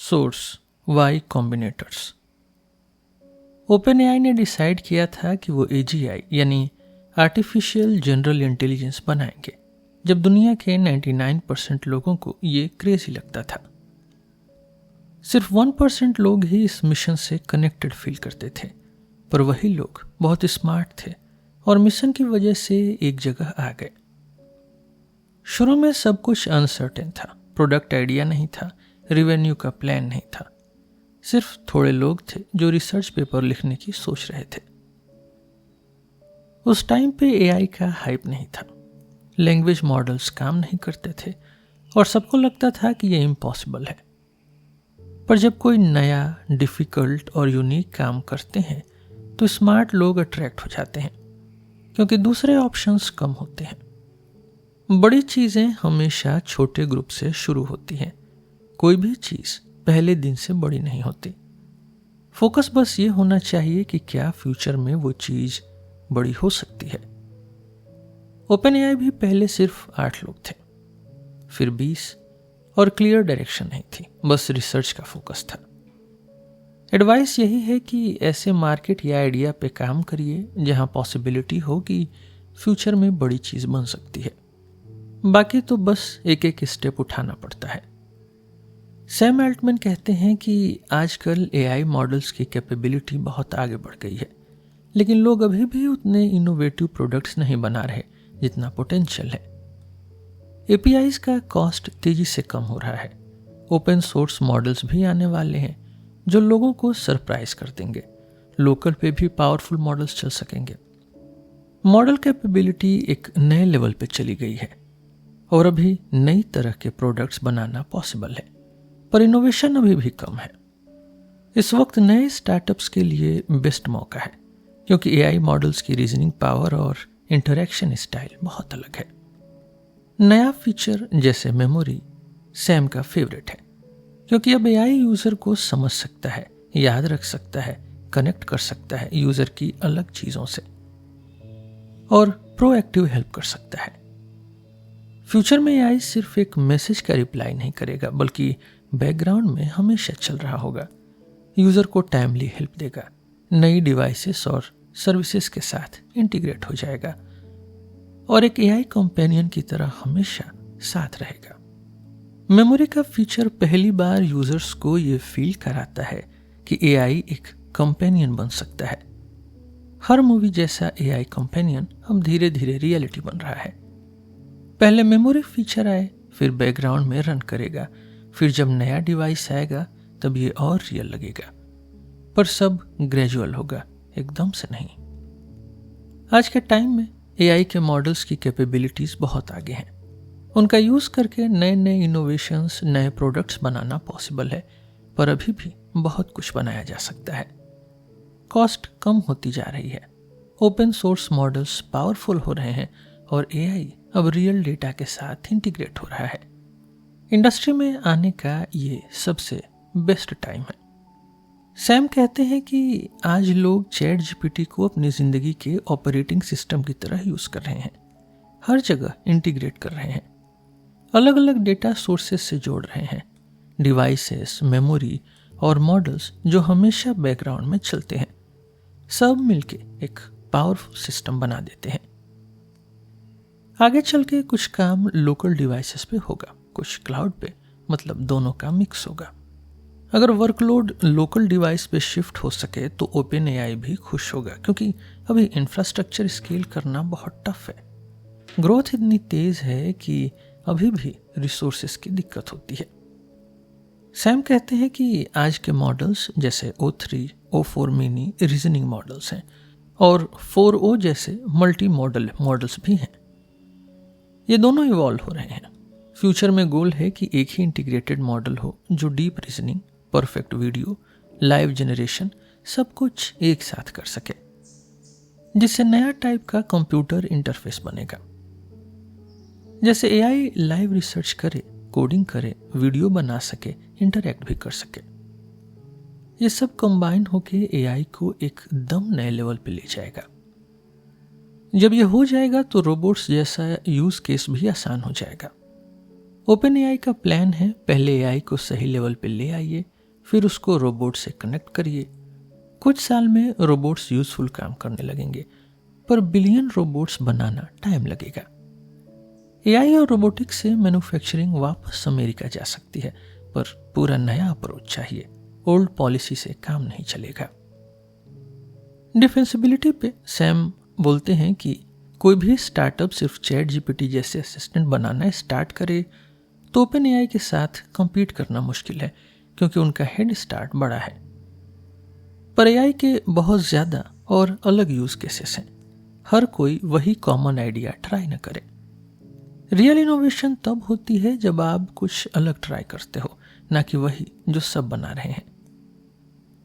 Source Y combinators. OpenAI ने decide किया था कि वो एजीआई यानी आर्टिफिशियल जनरल इंटेलिजेंस बनाएंगे जब दुनिया के 99% लोगों को ये क्रेजी लगता था। सिर्फ 1% लोग ही इस मिशन से कनेक्टेड फील करते थे, पर वही लोग बहुत स्मार्ट थे और मिशन की वजह से एक जगह आ गए। शुरू में सब कुछ अनसर्टेन था, प्रोडक्ट आइडिया नहीं था, रेवेन्यू का प्लान नहीं था। सिर्फ थोड़े लोग थे जो रिसर्च पेपर लिखने की सोच रहे थे। उस टाइम पे एआई का हाइप नहीं था, लैंग्वेज मॉडल्स काम नहीं करते थे और सबको लगता था कि ये इम्पॉसिबल है। पर जब कोई नया, डिफिकल्ट और यूनिक काम करते हैं तो स्मार्ट लोग अट्रैक्ट हो जाते हैं क्योंकि दूसरे ऑप्शंस कम होते हैं। बड़ी चीजें हमेशा छोटे ग्रुप से शुरू होती हैं। कोई भी चीज पहले दिन से बड़ी नहीं होती। फोकस बस ये होना चाहिए कि क्या फ्यूचर में वो चीज बड़ी हो सकती है। ओपनएआई भी पहले सिर्फ 8 लोग थे, फिर 20 और क्लियर डायरेक्शन नहीं थी, बस रिसर्च का फोकस था। एडवाइस यही है कि ऐसे मार्केट या आइडिया पे काम करिए जहां पॉसिबिलिटी हो कि फ्यूचर में बड़ी चीज बन सकती है। बाकी तो बस एक एक स्टेप उठाना पड़ता है। सैम अल्टमैन कहते हैं कि आजकल एआई मॉडल्स की कैपेबिलिटी बहुत आगे बढ़ गई है, लेकिन लोग अभी भी उतने इनोवेटिव प्रोडक्ट्स नहीं बना रहे जितना पोटेंशियल है। एपीआईज का कॉस्ट तेजी से कम हो रहा है। ओपन सोर्स मॉडल्स भी आने वाले हैं जो लोगों को सरप्राइज कर देंगे। लोकल पे भी पावरफुल मॉडल्स चल सकेंगे। मॉडल कैपेबिलिटी एक नए लेवल पे चली गई है और अभी नई तरह के प्रोडक्ट्स बनाना पॉसिबल है, पर इनोवेशन अभी भी कम है। इस वक्त नए स्टार्टअप्स के लिए बेस्ट मौका है क्योंकि एआई मॉडल्स की रीजनिंग पावर और इंटरैक्शन स्टाइल बहुत अलग है। नया फीचर जैसे मेमोरी सैम का फेवरेट है क्योंकि अब एआई यूजर को समझ सकता है, याद रख सकता है, कनेक्ट कर सकता है यूजर की अलग चीजों से और प्रोएक्टिव हेल्प कर सकता है। फ्यूचर में एआई सिर्फ एक मैसेज का रिप्लाई नहीं करेगा, बल्कि बैकग्राउंड में हमेशा चल रहा होगा। यूजर को टाइमली हेल्प देगा, नई डिवाइसेस और सर्विसेज के साथ इंटीग्रेट हो जाएगा और एक एआई कंपेनियन की तरह हमेशा साथ रहेगा। मेमोरी का फीचर पहली बार यूजर्स को यह फील कराता है कि एआई एक कंपेनियन बन सकता है। हर मूवी जैसा एआई कंपेनियन अब धीरे धीरे रियलिटी बन रहा है। पहले मेमोरी फीचर आए, फिर बैकग्राउंड में रन करेगा, फिर जब नया डिवाइस आएगा तब ये और रियल लगेगा, पर सब ग्रेजुअल होगा, एकदम से नहीं। आज के टाइम में एआई के मॉडल्स की कैपेबिलिटीज बहुत आगे हैं। उनका यूज करके नए नए इनोवेशंस, नए प्रोडक्ट्स बनाना पॉसिबल है, पर अभी भी बहुत कुछ बनाया जा सकता है। कॉस्ट कम होती जा रही है, ओपन सोर्स मॉडल्स पावरफुल हो रहे हैं और एआई अब रियल डेटा के साथ इंटीग्रेट हो रहा है। इंडस्ट्री में आने का ये सबसे बेस्ट टाइम है। सैम कहते हैं कि आज लोग चैट जीपीटी को अपनी जिंदगी के ऑपरेटिंग सिस्टम की तरह यूज कर रहे हैं, हर जगह इंटीग्रेट कर रहे हैं, अलग अलग डेटा सोर्सेस से जोड़ रहे हैं, डिवाइसेस, मेमोरी और मॉडल्स जो हमेशा बैकग्राउंड में चलते हैं, सब मिलके एक पावरफुल सिस्टम बना देते हैं। आगे चल के कुछ काम लोकल डिवाइसेस पे होगा, कुछ क्लाउड पे, मतलब दोनों का मिक्स होगा। अगर वर्कलोड लोकल डिवाइस पे शिफ्ट हो सके तो ओपनएआई भी खुश होगा क्योंकि अभी इंफ्रास्ट्रक्चर स्केल करना बहुत टफ है। ग्रोथ इतनी तेज है कि अभी भी रिसोर्सेस की दिक्कत होती है। सैम कहते हैं कि आज के मॉडल्स जैसे O3, O4 mini reasoning models हैं और 4O जैसे मल्टी मॉडल मॉडल्स भी हैं। ये दोनों इवॉल्व हो रहे हैं। फ्यूचर में गोल है कि एक ही इंटीग्रेटेड मॉडल हो जो deep reasoning, perfect video, live generation सब कुछ एक साथ कर सके, जिससे नया टाइप का कंप्यूटर इंटरफेस बनेगा। जैसे एआई लाइव रिसर्च करे, कोडिंग करे, वीडियो बना सके, इंटरैक्ट भी कर सके। ये सब कंबाइन होके एआई को एकदम नए लेवल पे ले जाएगा। जब ये हो जाएगा तो रोबोट्स जैसा यूज केस भी आसान हो जाएगा। ओपन एआई का प्लान है, पहले एआई को सही लेवल पे ले आइए, फिर उसको रोबोट से कनेक्ट करिए। कुछ साल में रोबोट्स यूजफुल काम करने लगेंगे, पर बिलियन रोबोट्स बनाना टाइम लगेगा। एआई और रोबोटिक्स से मैन्युफैक्चरिंग वापस अमेरिका जा सकती है, पर पूरा नया अप्रोच चाहिए। ओल्ड पॉलिसी से काम नहीं चलेगा। डिफेंसिबिलिटी पे सैम बोलते हैं कि कोई भी स्टार्टअप सिर्फ चैट जीपीटी जैसे असिस्टेंट बनाना स्टार्ट करे तो ओपन एआई के साथ compete करना मुश्किल है, क्योंकि उनका हेड स्टार्ट बड़ा है। पर एआई के बहुत ज्यादा और अलग यूज केसेस हैं। हर कोई वही कॉमन आइडिया ट्राई न करे। रियल इनोवेशन तब होती है जब आप कुछ अलग ट्राई करते हो, ना कि वही जो सब बना रहे हैं।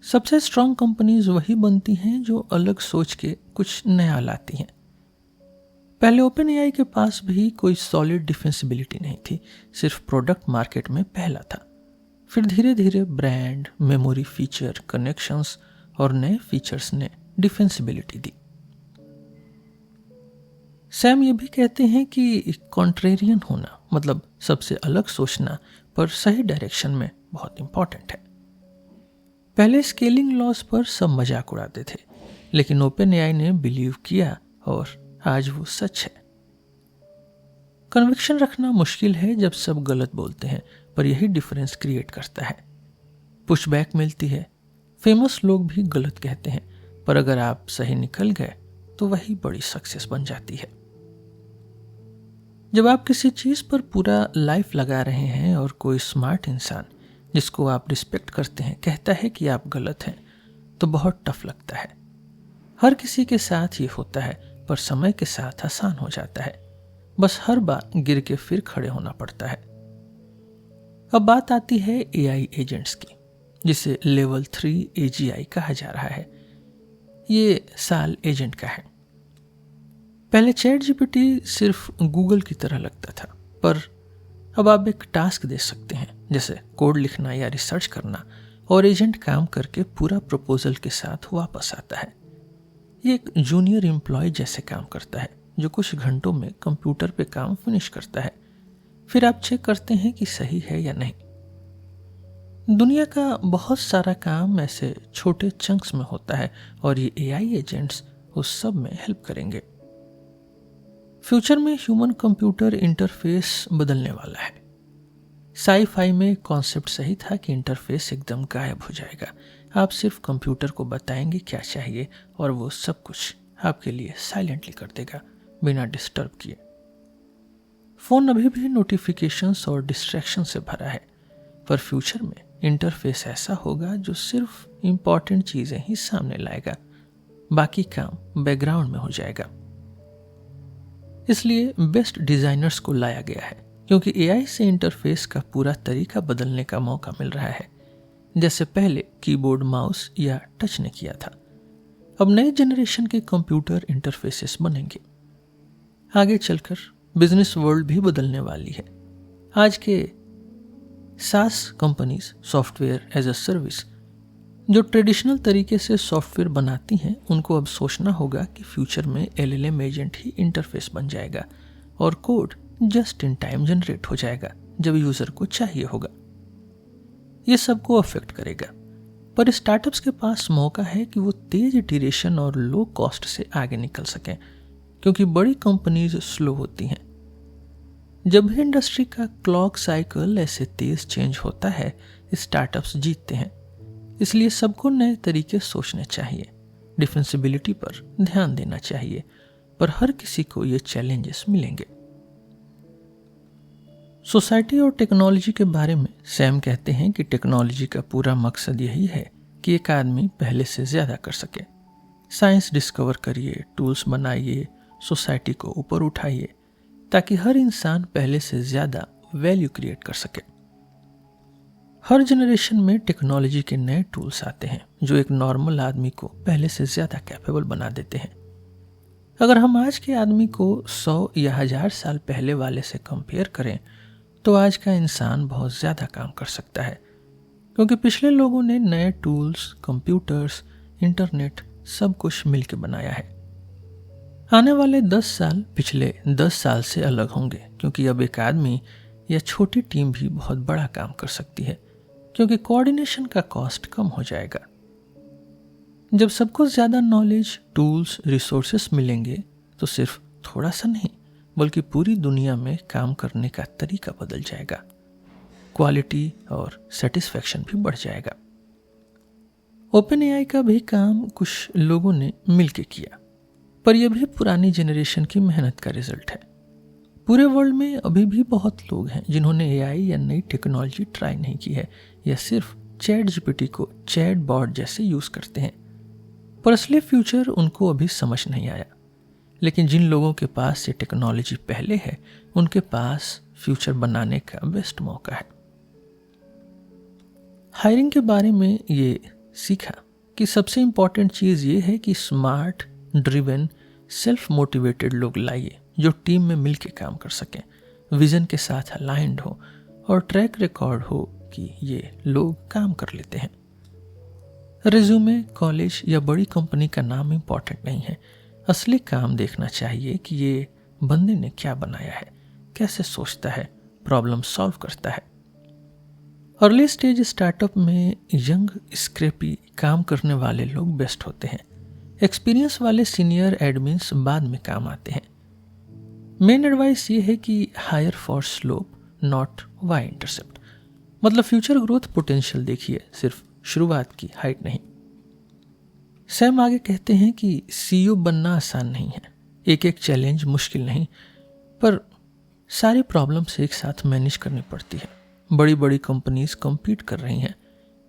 सबसे स्ट्रांग कंपनीज वही बनती हैं जो अलग सोच के कुछ नया लाती हैं। पहले ओपन एआई के पास भी कोई सॉलिड डिफेंसिबिलिटी नहीं थी, सिर्फ प्रोडक्ट मार्केट में पहला था। फिर धीरे धीरे ब्रांड, मेमोरी, फीचर, कनेक्शंस और नए फीचर्स ने डिफेंसिबिलिटी दी। सैम ये भी कहते हैं कि कॉन्ट्रेरियन होना, मतलब सबसे अलग सोचना पर सही डायरेक्शन में, बहुत इंपॉर्टेंट है। पहले स्केलिंग लॉस पर सब मजाक उड़ाते थे, लेकिन ओपन एआई ने बिलीव किया और आज वो सच है। कन्विक्शन रखना मुश्किल है जब सब गलत बोलते हैं, पर यही डिफरेंस क्रिएट करता है। पुशबैक मिलती है, फेमस लोग भी गलत कहते हैं, पर अगर आप सही निकल गए तो वही बड़ी सक्सेस बन जाती है। जब आप किसी चीज पर पूरा लाइफ लगा रहे हैं और कोई स्मार्ट इंसान जिसको आप रिस्पेक्ट करते हैं कहता है कि आप गलत हैं, तो बहुत टफ लगता है। हर किसी के साथ ये होता है, पर समय के साथ आसान हो जाता है। बस हर बार गिर के फिर खड़े होना पड़ता है। अब बात आती है एआई एजेंट्स की, जिसे लेवल 3 एजीआई कहा जा रहा है। ये साल एजेंट का है। पहले चैट जीपीटी सिर्फ गूगल की तरह लगता था, पर अब आप एक टास्क दे सकते हैं, जैसे कोड लिखना या रिसर्च करना, और एजेंट काम करके पूरा प्रपोजल के साथ वापस आता है। ये एक जूनियर एम्प्लॉय जैसे काम करता है, जो कुछ घंटों में कंप्यूटर पे काम फिनिश करता है। फिर आप चेक करते हैं कि सही है या नहीं। दुनिया का बहुत सारा काम ऐसे छोटे चंक्स में होता है, और ये एआई एजेंट्स उस सब में हेल्प करेंगे। फ्यूचर में ह्यूमन कंप्यूटर इंटरफेस बदलने वाला है। साई-फाई में कॉन्सेप्ट सही था कि इंटरफेस एकदम गायब हो जाएगा। आप सिर्फ कंप्यूटर को बताएंगे क्या चाहिए और वो सब कुछ आपके लिए साइलेंटली कर देगा, बिना डिस्टर्ब किए। फोन अभी भी नोटिफिकेशंस और डिस्ट्रैक्शन से भरा है, पर फ्यूचर में इंटरफेस ऐसा होगा जो सिर्फ इंपॉर्टेंट चीजें ही सामने लाएगा, बाकी काम बैकग्राउंड में हो जाएगा। इसलिए बेस्ट डिजाइनर्स को लाया गया है, क्योंकि एआई से इंटरफेस का पूरा तरीका बदलने का मौका मिल रहा है, जैसे पहले कीबोर्ड, माउस या टच ने किया था। अब नए जनरेशन के कंप्यूटर इंटरफेसेस बनेंगे। आगे चलकर बिजनेस वर्ल्ड भी बदलने वाली है। आज के SaaS companies, software as a service, जो ट्रेडिशनल तरीके से सॉफ्टवेयर बनाती हैं, उनको अब सोचना होगा कि फ्यूचर में एलएलएम एजेंट ही इंटरफेस बन जाएगा और code just in time generate हो जाएगा जब यूजर को चाहिए होगा। ये सबको अफेक्ट करेगा, पर स्टार्टअप्स के पास मौका है कि वो तेज इटरेशन और लो कॉस्ट से आगे निकल सकें, क्योंकि बड़ी कंपनीज स्लो होती हैं। जब भी इंडस्ट्री का क्लॉक साइकिल ऐसे तेज चेंज होता है, स्टार्टअप्स जीतते हैं। इसलिए सबको नए तरीके सोचने चाहिए, डिफेंसिबिलिटी पर ध्यान देना चाहिए, पर हर किसी को ये चैलेंजेस मिलेंगे। सोसाइटी और टेक्नोलॉजी के बारे में सैम कहते हैं कि टेक्नोलॉजी का पूरा मकसद यही है कि एक आदमी पहले से ज्यादा कर सके। साइंस डिस्कवर करिए, टूल्स बनाइए, सोसाइटी को ऊपर उठाइए, ताकि हर इंसान पहले से ज्यादा वैल्यू क्रिएट कर सके। हर जनरेशन में टेक्नोलॉजी के नए टूल्स आते हैं जो एक नॉर्मल आदमी को पहले से ज्यादा कैपेबल बना देते हैं। अगर हम आज के आदमी को 100 या 1000 साल पहले वाले से कंपेयर करें, तो आज का इंसान बहुत ज्यादा काम कर सकता है, क्योंकि पिछले लोगों ने नए टूल्स, कंप्यूटर्स, इंटरनेट सब कुछ मिलकर बनाया है। आने वाले 10 साल पिछले 10 साल से अलग होंगे, क्योंकि अब एक आदमी या छोटी टीम भी बहुत बड़ा काम कर सकती है। क्योंकि कोऑर्डिनेशन का कॉस्ट कम हो जाएगा। जब सबको ज़्यादा नॉलेज, टूल्स, रिसोर्सेस मिलेंगे तो सिर्फ थोड़ा सा नहीं बल्कि पूरी दुनिया में काम करने का तरीका बदल जाएगा। क्वालिटी और सेटिस्फैक्शन भी बढ़ जाएगा। ओपन एआई का भी काम कुछ लोगों ने मिलकर किया, पर यह भी पुरानी जनरेशन की मेहनत का रिजल्ट है। पूरे वर्ल्ड में अभी भी बहुत लोग हैं जिन्होंने एआई या नई टेक्नोलॉजी ट्राई नहीं की है या सिर्फ चैट जीपीटी को चैट बॉट जैसे यूज करते हैं, पर असली फ्यूचर उनको अभी समझ नहीं आया। लेकिन जिन लोगों के पास ये टेक्नोलॉजी पहले है उनके पास फ्यूचर बनाने का बेस्ट मौका है। हायरिंग के बारे में ये सीखा कि सबसे इंपॉर्टेंट चीज़ ये है कि स्मार्ट, ड्रिवन, सेल्फ मोटिवेटेड लोग लाइए जो टीम में मिलकर काम कर सकें, विजन के साथ अलाइंड हो और ट्रैक रिकॉर्ड हो कि ये लोग काम कर लेते हैं। रिज्यूमे, कॉलेज या बड़ी कंपनी का नाम इंपॉर्टेंट नहीं है, असली काम देखना चाहिए कि ये बंदे ने क्या बनाया है, कैसे सोचता है, प्रॉब्लम सॉल्व करता है। अर्ली स्टेज स्टार्टअप में यंग, स्क्रैपी काम करने वाले लोग बेस्ट होते हैं। एक्सपीरियंस वाले सीनियर एडमिन्स बाद में काम आते हैं। मेन एडवाइस ये है कि higher for slope not Y intercept, मतलब फ्यूचर ग्रोथ पोटेंशियल देखिए, सिर्फ शुरुआत की हाइट नहीं। सैम आगे कहते हैं कि सीईओ बनना आसान नहीं है, एक एक चैलेंज मुश्किल नहीं, पर सारी प्रॉब्लम्स एक साथ मैनेज करनी पड़ती है। बड़ी बड़ी कंपनीज कम्पीट कर रही हैं,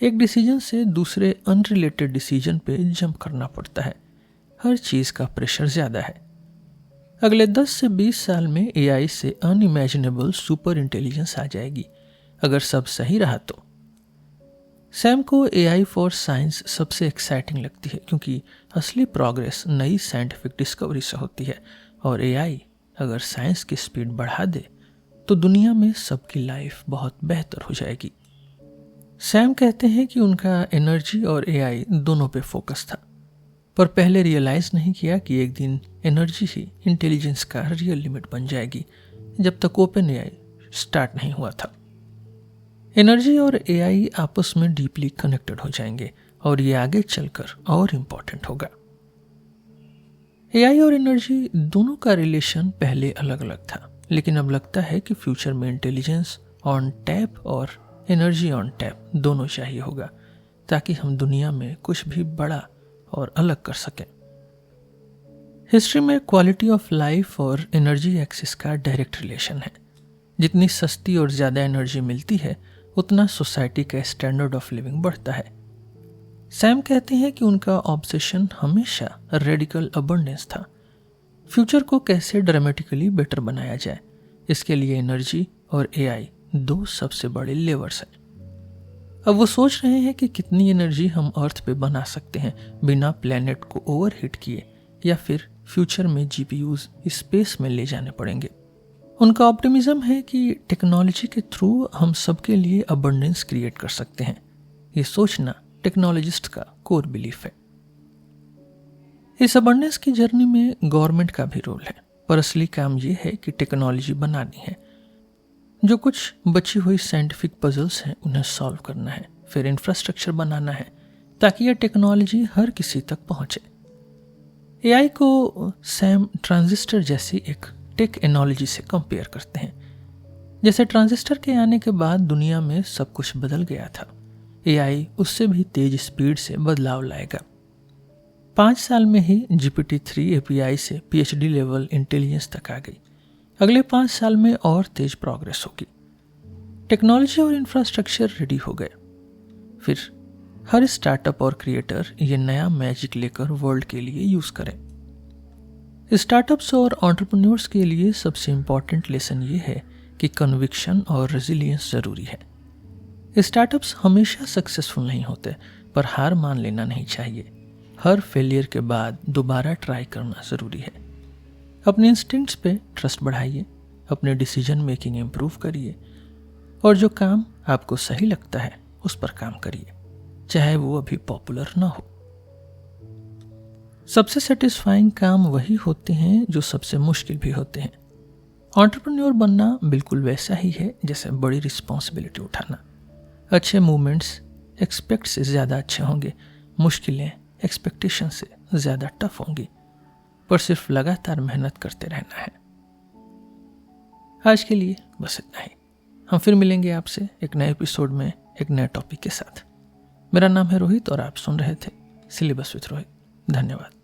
एक डिसीजन से दूसरे अनरिलेटेड डिसीजन पे जंप करना पड़ता है, हर चीज़ का प्रेशर ज़्यादा है। अगले 10 से 20 साल में एआई से अनइमेजिनेबल सुपर इंटेलिजेंस आ जाएगी अगर सब सही रहा तो। सैम को एआई फॉर साइंस सबसे एक्साइटिंग लगती है क्योंकि असली प्रोग्रेस नई साइंटिफिक डिस्कवरी से होती है, और एआई अगर साइंस की स्पीड बढ़ा दे तो दुनिया में सबकी लाइफ बहुत बेहतर हो जाएगी। सैम कहते हैं कि उनका एनर्जी और एआई दोनों पे फोकस था, पर पहले रियलाइज नहीं किया कि एक दिन एनर्जी ही इंटेलिजेंस का रियल लिमिट बन जाएगी, जब तक ओपन एआई स्टार्ट नहीं हुआ था। एनर्जी और एआई आपस में डीपली कनेक्टेड हो जाएंगे और ये आगे चलकर और इम्पोर्टेंट होगा। एआई और एनर्जी दोनों का रिलेशन पहले अलग अलग था, लेकिन अब लगता है कि फ्यूचर में इंटेलिजेंस ऑन टैप और एनर्जी ऑन टैप दोनों चाहिए होगा, ताकि हम दुनिया में कुछ भी बड़ा और अलग कर सकें। हिस्ट्री में क्वालिटी ऑफ लाइफ और एनर्जी एक्सिस का डायरेक्ट रिलेशन है। जितनी सस्ती और ज़्यादा एनर्जी मिलती है उतना सोसाइटी का स्टैंडर्ड ऑफ लिविंग बढ़ता है। सैम कहते हैं कि उनका ऑब्सेशन हमेशा रेडिकल अबंडेंस था। फ्यूचर को कैसे ड्रामेटिकली बेटर बनाया जाए, इसके लिए एनर्जी और एआई दो सबसे बड़े लेवर्स हैं। अब वो सोच रहे हैं कि कितनी एनर्जी हम अर्थ पे बना सकते हैं बिना प्लेनेट को ओवरहीट किए, या फिर फ्यूचर में जीपीयूज स्पेस में ले जाने पड़ेंगे। उनका ऑप्टिमिज्म है कि टेक्नोलॉजी के थ्रू हम सबके लिए अबंडेंस क्रिएट कर सकते हैं। ये सोचना टेक्नोलॉजिस्ट का कोर बिलीफ है। इस अबंडेंस की जर्नी में गवर्नमेंट का भी रोल है, पर असली काम ये है कि टेक्नोलॉजी बनानी है। जो कुछ बची हुई साइंटिफिक पजल्स हैं उन्हें सॉल्व करना है, फिर इंफ्रास्ट्रक्चर बनाना है ताकि यह टेक्नोलॉजी हर किसी तक पहुंचे। एआई को सैम ट्रांजिस्टर जैसी एक टेक एनोलॉजी से कंपेयर करते हैं। जैसे ट्रांजिस्टर के आने के बाद दुनिया में सब कुछ बदल गया था, एआई उससे भी तेज स्पीड से बदलाव लाएगा। 5 साल में ही GPT-3 एपीआई से पीएचडी लेवल इंटेलिजेंस तक आ गई। अगले 5 साल में और तेज प्रोग्रेस होगी। टेक्नोलॉजी और इंफ्रास्ट्रक्चर रेडी हो गए, फिर हर स्टार्टअप और क्रिएटर ये नया मैजिक लेकर वर्ल्ड के लिए यूज करें। स्टार्टअप्स और एंटरप्रेन्योर्स के लिए सबसे इंपॉर्टेंट लेसन ये है कि कन्विक्शन और रेजिलियंस जरूरी है। स्टार्टअप्स हमेशा सक्सेसफुल नहीं होते, पर हार मान लेना नहीं चाहिए। हर फेलियर के बाद दोबारा ट्राई करना ज़रूरी है। अपने इंस्टिंक्ट्स पे ट्रस्ट बढ़ाइए, अपने डिसीजन मेकिंग इम्प्रूव करिए, और जो काम आपको सही लगता है उस पर काम करिए, चाहे वो अभी पॉपुलर ना हो। सबसे सेटिस्फाइंग काम वही होते हैं जो सबसे मुश्किल भी होते हैं। एंटरप्रेन्योर बनना बिल्कुल वैसा ही है जैसे बड़ी रिस्पॉन्सिबिलिटी उठाना। अच्छे मूवमेंट्स एक्सपेक्ट से ज़्यादा अच्छे होंगे, मुश्किलें एक्सपेक्टेशन से ज़्यादा टफ होंगी, पर सिर्फ लगातार मेहनत करते रहना है। आज के लिए बस इतना ही। हम फिर मिलेंगे आपसे एक नए एपिसोड में एक नए टॉपिक के साथ। मेरा नाम है रोहित और आप सुन रहे थे सिलेबस विद रोहित। धन्यवाद।